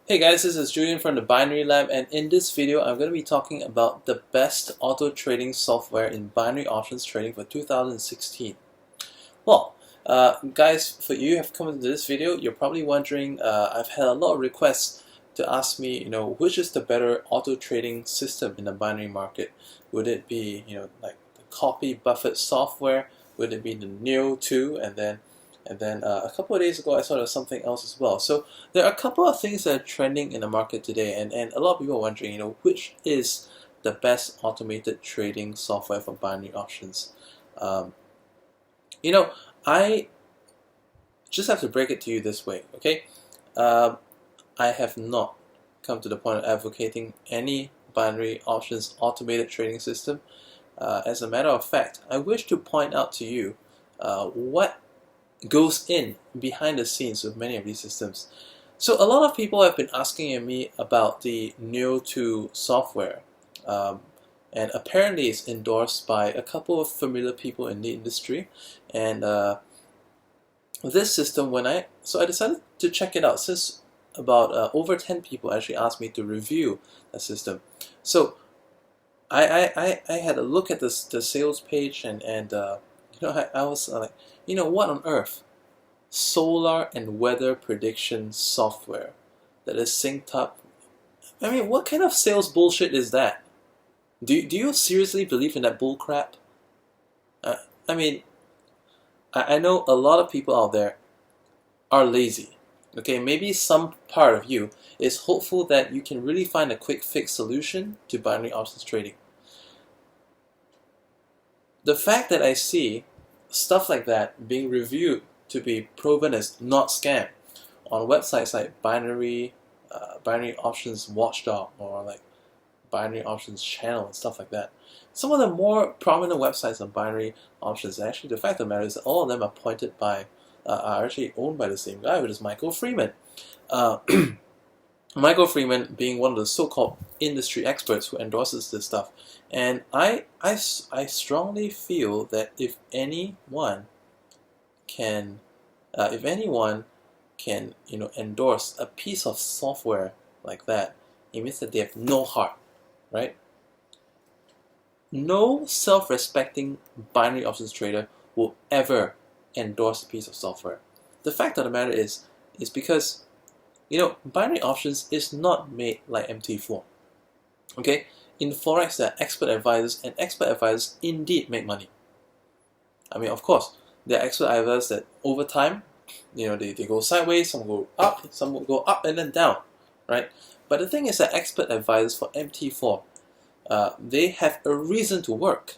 Hey guys, this is Julian from the Binary Lab, and in this video I'm going to be talking about the best auto trading software in binary options trading for 2016. Well, guys, for you who have come into this video, you're probably wondering, I've had a lot of requests to ask me, which is the better auto trading system in the binary market? Would it be, like the copy Buffett software? Would it be the Neo 2? And then a couple of days ago, I saw there was something else as well. So there are a couple of things that are trending in the market today, and a lot of people are wondering, which is the best automated trading software for binary options? Um, I just have to break it to you this way, okay? I have not come to the point of advocating any binary options automated trading system. As a matter of fact, I wish to point out to you what goes in behind the scenes with many of these systems. So a lot of people have been asking me about the Neo 2 software, and apparently it's endorsed by a couple of familiar people in the industry. And this system, I decided to check it out, since about over 10 people actually asked me to review the system. So I had a look at the sales page, and I was like, what on earth? Solar and weather prediction software that is synced up. I mean, what kind of sales bullshit is that? Do you seriously believe in that bull crap? I mean, I know a lot of people out there are lazy. Okay, maybe some part of you is hopeful that you can really find a quick fix solution to binary options trading. The fact that I see stuff like that being reviewed to be proven as not scam on websites like Binary Options Watchdog, or like Binary Options Channel and stuff like that. Some of the more prominent websites on binary options, actually the fact of the matter is that all of them are actually owned by the same guy, which is Michael Freeman. Michael Freeman being one of the so-called industry experts who endorses this stuff. And I strongly feel that if anyone can endorse a piece of software like that, it means that they have no heart, right? No self-respecting binary options trader will ever endorse a piece of software. The fact of the matter is because binary options is not made like MT4. Okay, in Forex there are expert advisors, and expert advisors indeed make money. I mean, of course, there are expert advisors that over time, they go sideways, some go up, some will go up and then down, right? But the thing is that expert advisors for MT4, they have a reason to work,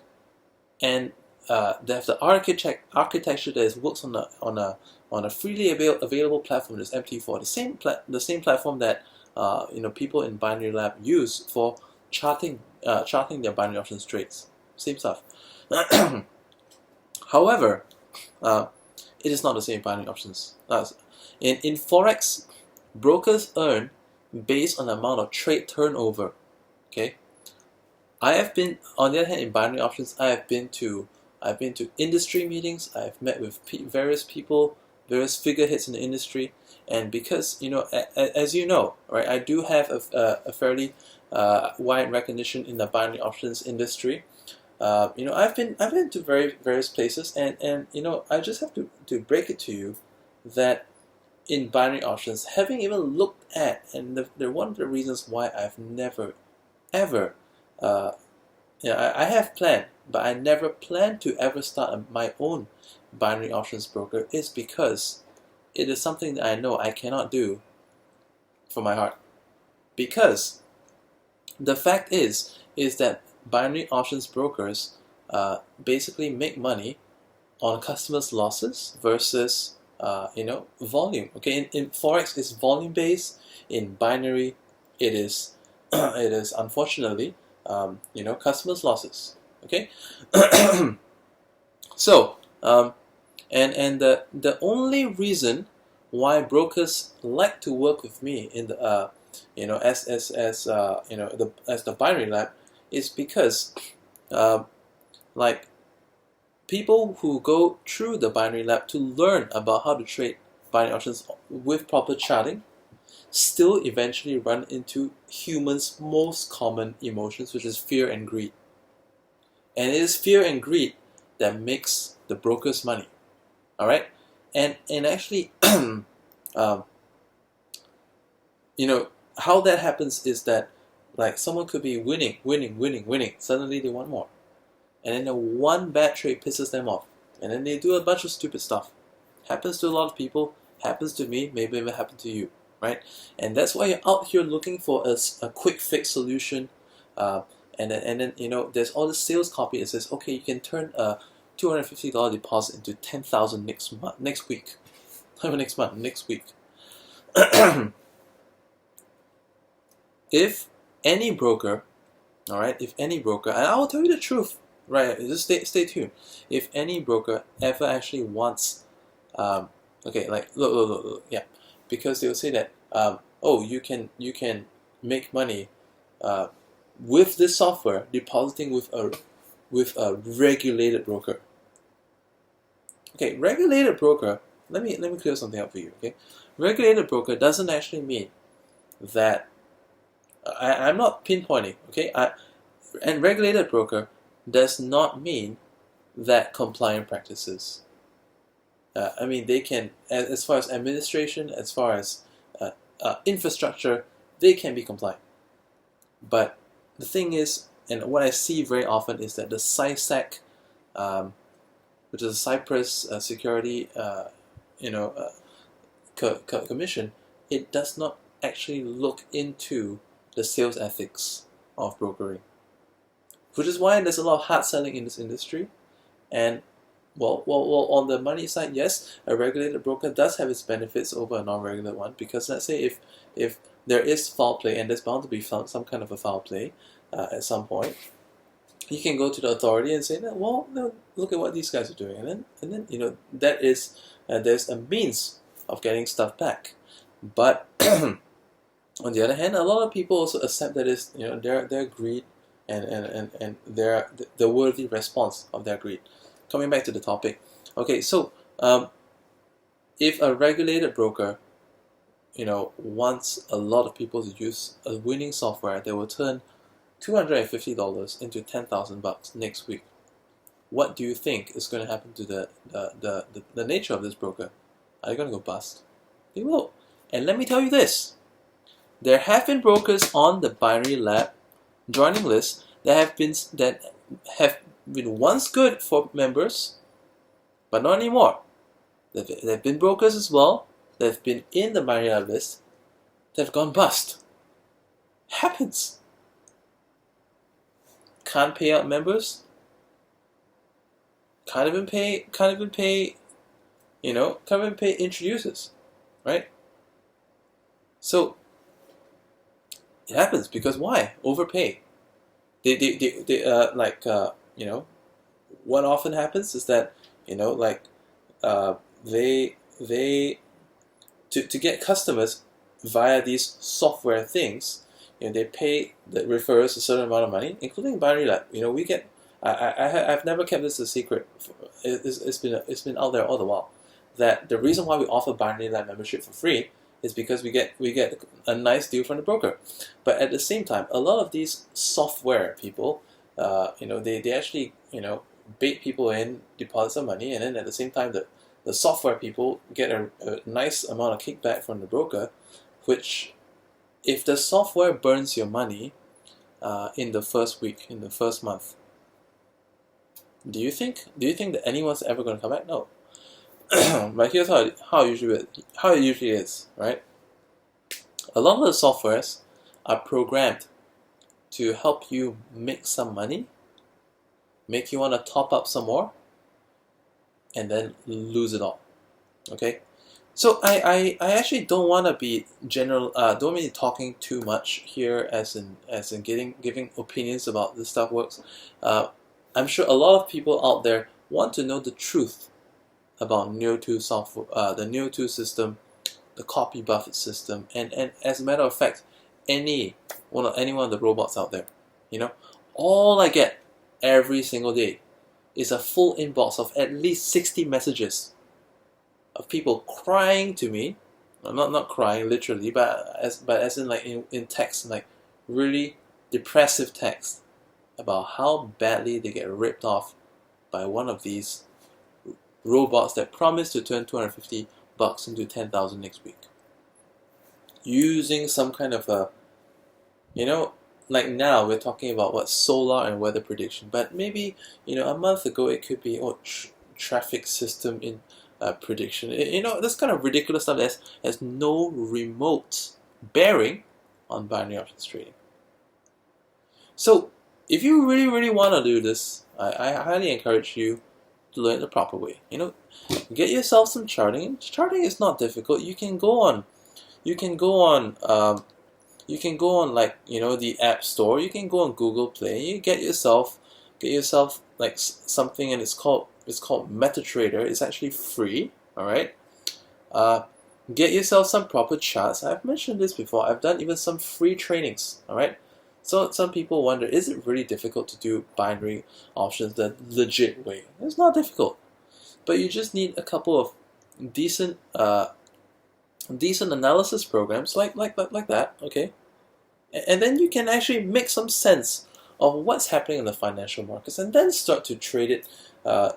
and they have the architecture that works on a freely available platform as MT4, the same platform that people in Binary Lab use for charting their binary options trades. Same stuff. However, it is not the same binary options. In Forex, brokers earn based on the amount of trade turnover. Okay, I have been, on the other hand, in binary options, I've been to industry meetings. I've met with various people, various figureheads in the industry, and because as you know, right, I do have a fairly wide recognition in the binary options industry. I've been to various places, and I just have to break it to you that in binary options, having even looked at, and they're one of the reasons why I've never ever I have planned, but I never planned to ever start my own binary options broker, is because it is something that I know I cannot do from my heart. Because the fact is that binary options brokers basically make money on customers' losses versus volume. Okay, in Forex it's volume based. In binary, it is unfortunately customers' losses. Okay, so and the only reason why brokers like to work with me in the as the Binary Lab is because like people who go through the Binary Lab to learn about how to trade binary options with proper charting, still eventually run into humans' most common emotions, which is fear and greed. And it is fear and greed that makes the brokers money. All right, and actually, you know, how that happens is that, like, someone could be winning. Suddenly they want more, and then the one bad trade pisses them off, and then they do a bunch of stupid stuff. Happens to a lot of people. Happens to me. Maybe it will happen to you, right? And that's why you're out here looking for a quick fix solution. And then you know, there's all this sales copy that says, okay, you can turn a $250 deposit into 10,000 next week. Not even next month, next week. If any broker, all right, if any broker, and I will tell you the truth, right? Just stay tuned. If any broker ever actually wants, okay, like look, yeah, because they'll say that, oh, you can make money, with this software depositing with a regulated broker. Okay, regulated broker. Let me clear something up for you. Okay, regulated broker doesn't actually mean that I'm not pinpointing. Okay, and regulated broker does not mean that compliant practices. I mean, they can, as far as administration, as far as infrastructure, they can be compliant. But the thing is, and what I see very often is that the CySec, which is a Cyprus Security, Commission, it does not actually look into the sales ethics of brokering, which is why there's a lot of hard selling in this industry. And well, on the money side, yes, a regulated broker does have its benefits over a non-regulated one, because let's say if there is foul play, and there's bound to be some kind of a foul play at some point, you can go to the authority and say that, well, no, look at what these guys are doing, and then you know, that is there's a means of getting stuff back. But on the other hand, a lot of people also accept that it's, you know, their greed and the worthy response of their greed. Coming back to the topic, okay, so if a regulated broker, you know, wants a lot of people to use a winning software that will turn $250 into $10,000 next week, what do you think is going to happen to the nature of this broker? Are they going to go bust? They will. And let me tell you this: there have been brokers on the Binary Lab joining list that have been once good for members, but not anymore. There have been brokers as well that have been in the Binary Lab list that have gone bust. Happens. Can't pay out members. Can't even pay introducers, right? So it happens because why? Overpay. You know, what often happens is that, you know, like, they to get customers via these software things, you know, they pay the referrers a certain amount of money, including Binary Lab. You know, we get, I've never kept this a secret. It's been out there all the while, that the reason why we offer Binary Lab membership for free is because we get a nice deal from the broker. But at the same time, a lot of these software people, you know, they actually, you know, bait people in, deposit some money, and then at the same time, the software people get a nice amount of kickback from the broker, which, if the software burns your money in the first week, in the first month, do you think that anyone's ever going to come back? No. But here's how it usually is, right? A lot of the softwares are programmed to help you make some money, make you want to top up some more, and then lose it all. Okay, so I actually don't want to be don't want to be talking too much here, as in giving opinions about this stuff works. I'm sure a lot of people out there want to know the truth about Neo2 software, the Neo2 system, the copy Buffett system, and as a matter of fact, any one of the robots out there. You know, all I get every single day is a full inbox of at least 60 messages of people crying to me I'm not crying literally, but as in like in text, like really depressive text about how badly they get ripped off by one of these robots that promise to turn $250 into 10,000 next week, using some kind of a, you know, like now we're talking about what solar and weather prediction, but maybe a month ago it could be traffic system in prediction. This kind of ridiculous stuff that has no remote bearing on binary options trading. So if you really want to do this, I highly encourage you to learn the proper way. Get yourself some charting. Charting is not difficult. You can go on like the App Store. You can go on Google Play. You get yourself like something, and it's called MetaTrader. It's actually free. All right. Get yourself some proper charts. I've mentioned this before. I've done even some free trainings. All right. So some people wonder, is it really difficult to do binary options the legit way? It's not difficult, but you just need a couple of decent analysis programs like that, okay? And then you can actually make some sense of what's happening in the financial markets, and then start to trade it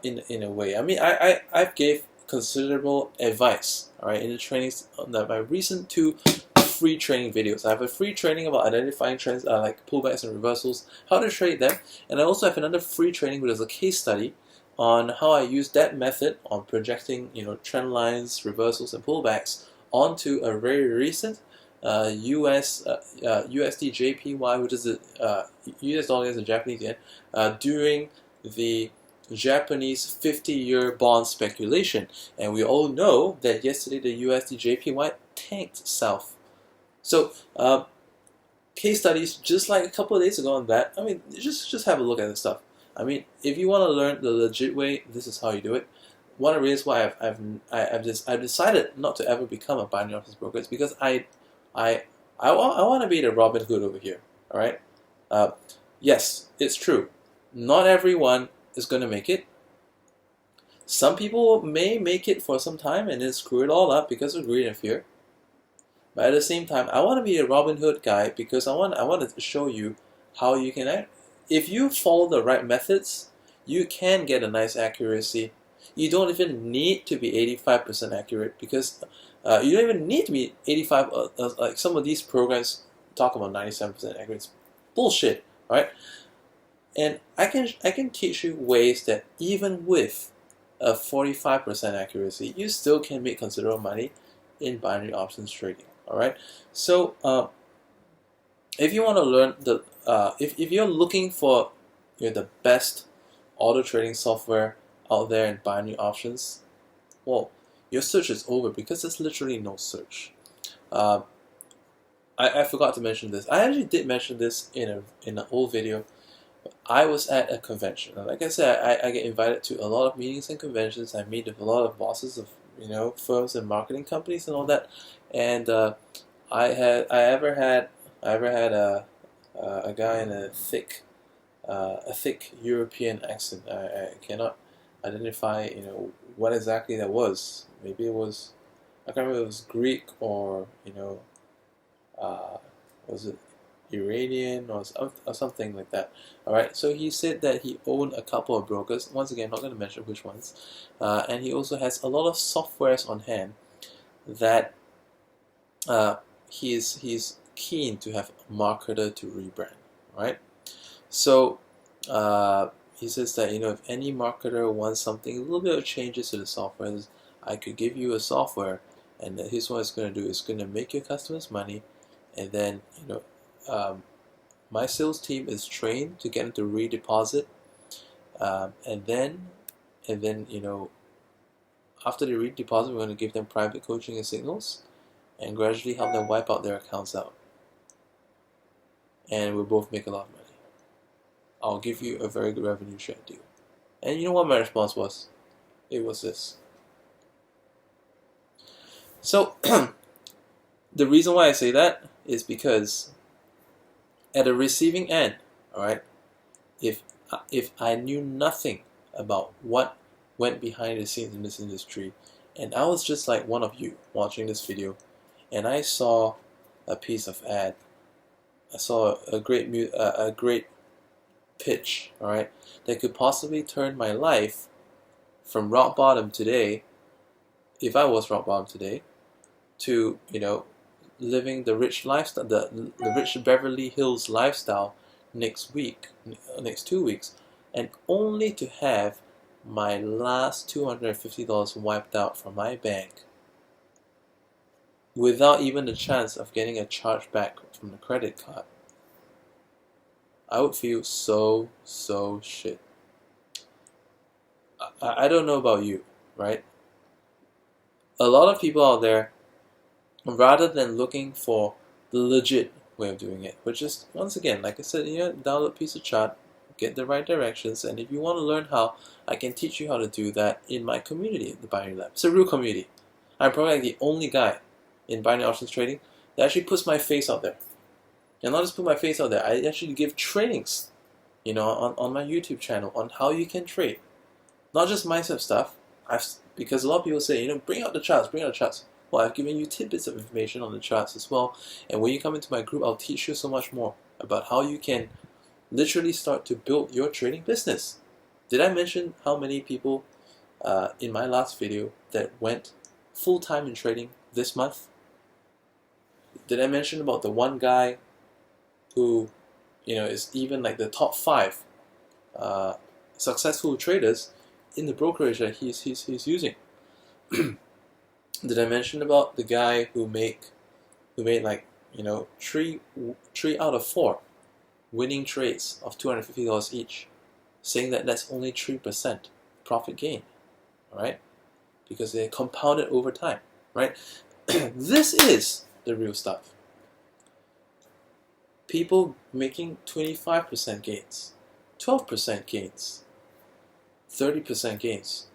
in a way. I mean, I gave considerable advice, all right, in the trainings on my recent 2 free training videos. I have a free training about identifying trends like pullbacks and reversals, how to trade them, and I also have another free training which is a case study on how I use that method on projecting trend lines, reversals, and pullbacks onto a very recent USD JPY, which is the US dollar against the Japanese yen, during the Japanese 50-year bond speculation. And we all know that yesterday the USD JPY tanked south. So case studies just like a couple of days ago on that. I mean, just have a look at this stuff. I mean, if you want to learn the legit way, this is how you do it. One of the reasons why I've decided not to ever become a binary options broker is because I want to be the Robin Hood over here. All right. Yes, it's true. Not everyone is going to make it. Some people may make it for some time and then screw it all up because of greed and fear. But at the same time, I want to be a Robin Hood guy because I want to show you how you can act. If you follow the right methods, you can get a nice accuracy. You don't even need to be 85% accurate because you don't even need to be 85. Like some of these programs talk about 97% accurate. It's bullshit, right? And I can teach you ways that even with a 45% accuracy, you still can make considerable money in binary options trading. All right. So if you want to learn if you're looking for the best auto trading software out there in binary options, well, your search is over because there's literally no search. I forgot to mention this. I actually did mention this in an old video. I was at a convention. Like I said, I get invited to a lot of meetings and conventions. I meet with a lot of bosses of firms and marketing companies and all that. And I ever had a guy in a thick European accent. I cannot identify what exactly that was. Maybe it was, I can't remember if it was Greek or was it Iranian or something like that. All right. So he said that he owned a couple of brokers. Once again, I'm not going to mention which ones. And he also has a lot of softwares on hand that he's keen to have a marketer to rebrand. Right. So he says that if any marketer wants something, a little bit of changes to the software, I could give you a software, and here's what it's going to do. It's going to make your customers money, and then my sales team is trained to get them to redeposit, and then after they redeposit, we're going to give them private coaching and signals, and gradually help them wipe out their accounts out, and we'll both make a lot of money. I'll give you a very good revenue share deal. And you know what my response was? It was this. So the reason why I say that is because at the receiving end, all right, if I knew nothing about what went behind the scenes in this industry, and I was just like one of you watching this video, and I saw a piece of ad. I saw a great pitch, all right, that could possibly turn my life from rock bottom today, if I was rock bottom today, to, living the rich lifestyle, the rich Beverly Hills lifestyle next 2 weeks, and only to have my last $250 wiped out from my bank without even the chance of getting a charge back from the credit card. I would feel so shit. I don't know about you, right? A lot of people out there, rather than looking for the legit way of doing it, which is, once again, like I said, download a piece of chart, get the right directions, and if you want to learn how, I can teach you how to do that in my community, the Binary Lab. It's a real community. I'm probably like the only guy in binary options trading that actually puts my face out there. And not just put my face out there, I actually give trainings, on my YouTube channel on how you can trade. Not just mindset stuff, because a lot of people say, bring out the charts. Well, I've given you tidbits of information on the charts as well. And when you come into my group, I'll teach you so much more about how you can literally start to build your trading business. Did I mention how many people in my last video that went full-time in trading this month? Did I mention about the one guy who, is even like the top 5 successful traders in the brokerage that he's using? Did I mention about the guy who made like, 3 out of 4 winning trades of $250 each, saying that that's only 3% profit gain, all right? Because they compounded over time, right? This is the real stuff. People making 25% gains, 12% gains, 30% gains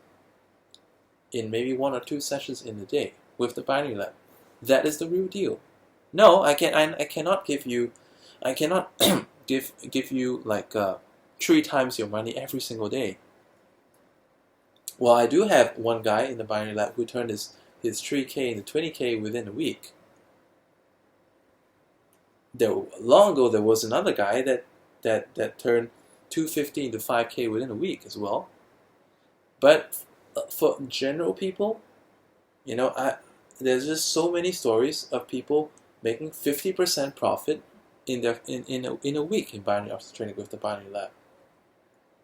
in maybe 1 or 2 sessions in a day with the Binary Lab. That is the real deal. No, I cannot give you give you like 3 times your money every single day. Well, I do have one guy in the Binary Lab who turned his 3K into 20K within a week. Long ago, there was another guy that turned 250 into 5K within a week as well. But for general people, there's just so many stories of people making 50% profit in a week in binary options trading with the Binary Lab.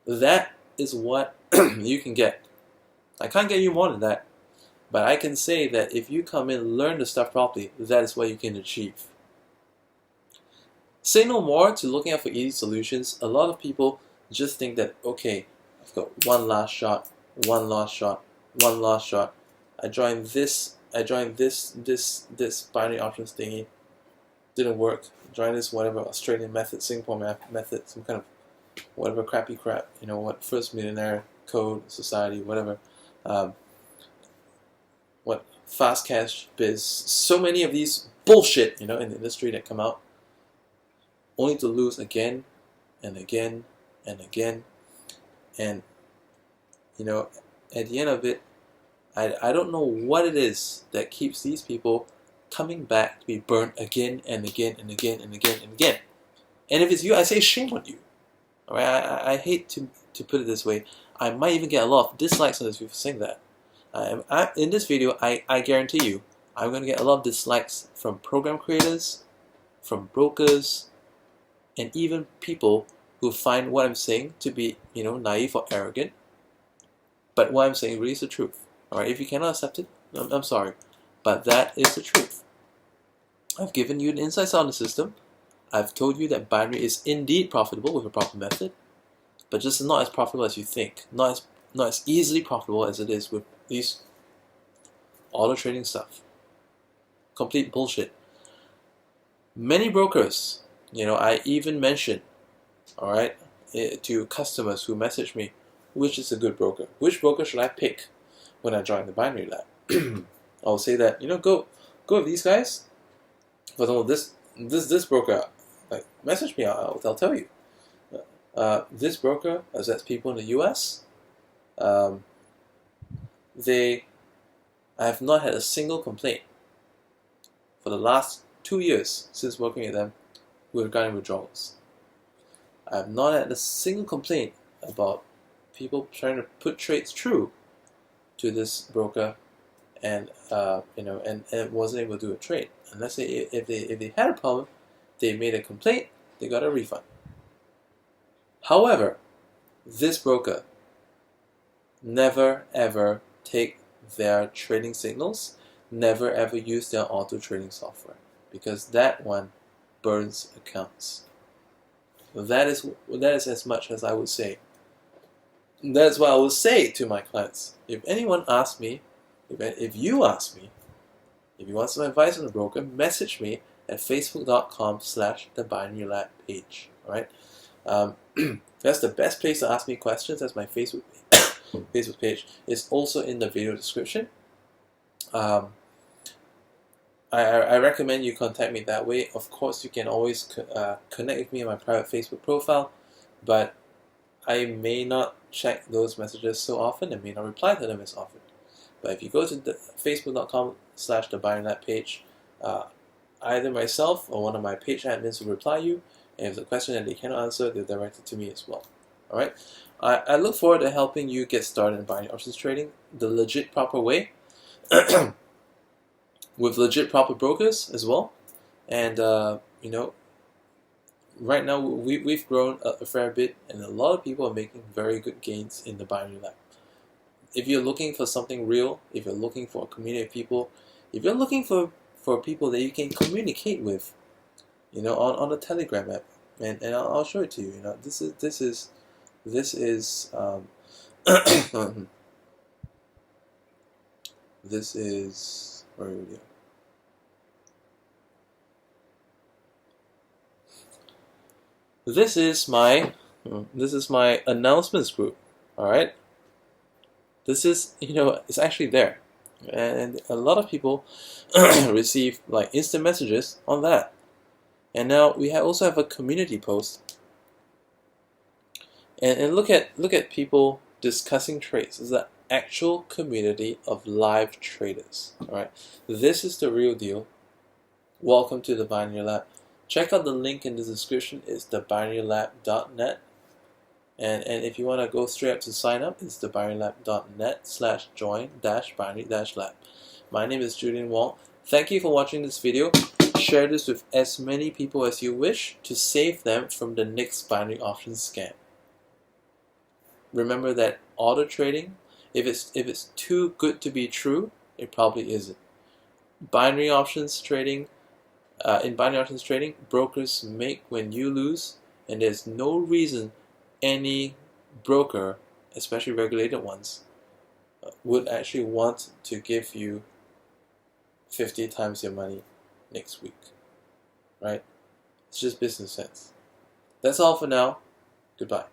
That is what you can get. I can't get you more than that, but I can say that if you come in and learn the stuff properly, that is what you can achieve. Say no more to looking out for easy solutions. A lot of people just think that, okay, I've got one last shot. I joined this binary options thingy, didn't work. Join this whatever Australian method, Singapore method, some kind of whatever crappy crap, First Millionaire Code Society, whatever, Fast Cash Biz, so many of these bullshit, in the industry that come out, only to lose again and again and again, and at the end of it, I don't know what it is that keeps these people coming back to be burnt again and again and again and again and again. And if it's you, I say shame on you. All right, I hate to put it this way. I might even get a lot of dislikes on this video for saying that. In this video, I guarantee you, I'm going to get a lot of dislikes from program creators, from brokers, and even people who find what I'm saying to be, naive or arrogant. But what I'm saying really is the truth. All right, if you cannot accept it, I'm sorry, but that is the truth. I've given you an insight on the system. I've told you that binary is indeed profitable with a proper method, but just not as profitable as you think. Not as easily profitable as it is with these auto trading stuff. Complete bullshit. Many brokers, I even mentioned, all right, to customers who message me, which is a good broker? Which broker should I pick when I join the Binary Lab? I'll say that, go with these guys. For example, this broker, like, message me, I'll tell you. This broker, as that's people in the US, I have not had a single complaint for the last 2 years since working with them regarding withdrawals. I have not had a single complaint about people trying to put trades through to this broker and wasn't able to do a trade. And let's say if they had a problem, they made a complaint, they got a refund. However, this broker never ever take their trading signals, never ever use their auto trading software, because that one burns accounts. That is as much as I would say. That's what I would say to my clients. If anyone asks me, if you ask me, if you want some advice on the broker, message me at facebook.com/thebinarylab page. All right, that's the best place to ask me questions. That's my Facebook page. It's also in the video description. I recommend you contact me that way. Of course, you can always connect with me on my private Facebook profile, but I may not check those messages so often and may not reply to them as often. But if you go to the facebook.com/thebinarylab page, either myself or one of my page admins will reply you, and if the question that they cannot answer, they'll direct it to me as well. Alright? I look forward to helping you get started in binary options trading the legit proper way with legit proper brokers as well. And right now we've grown a fair bit, and a lot of people are making very good gains in the binary lab. If you're looking for something real, if you're looking for a community of people, if you're looking for people that you can communicate with, on a Telegram app, and I'll show it to you. This is this is where are we? This is my announcements group. All right. This is it's actually there, and a lot of people receive like instant messages on that. And now we also have a community post, and look at people discussing trades. It's an actual community of live traders. All right, this is the real deal. Welcome to the Binary Lab. Check out the link in the description. It's thebinarylab.net. And if you want to go straight up to sign up, it's thebinarylab.net/join-binary-lab. My name is Julian Wong. Thank you for watching this video. Share this with as many people as you wish to save them from the next binary options scam. Remember that auto trading, if it's too good to be true, it probably isn't. Binary options trading, in binary options trading, brokers make when you lose, and there's no reason any broker, especially regulated ones, would actually want to give you 50 times your money next week, right? It's just business sense. That's all for now. Goodbye.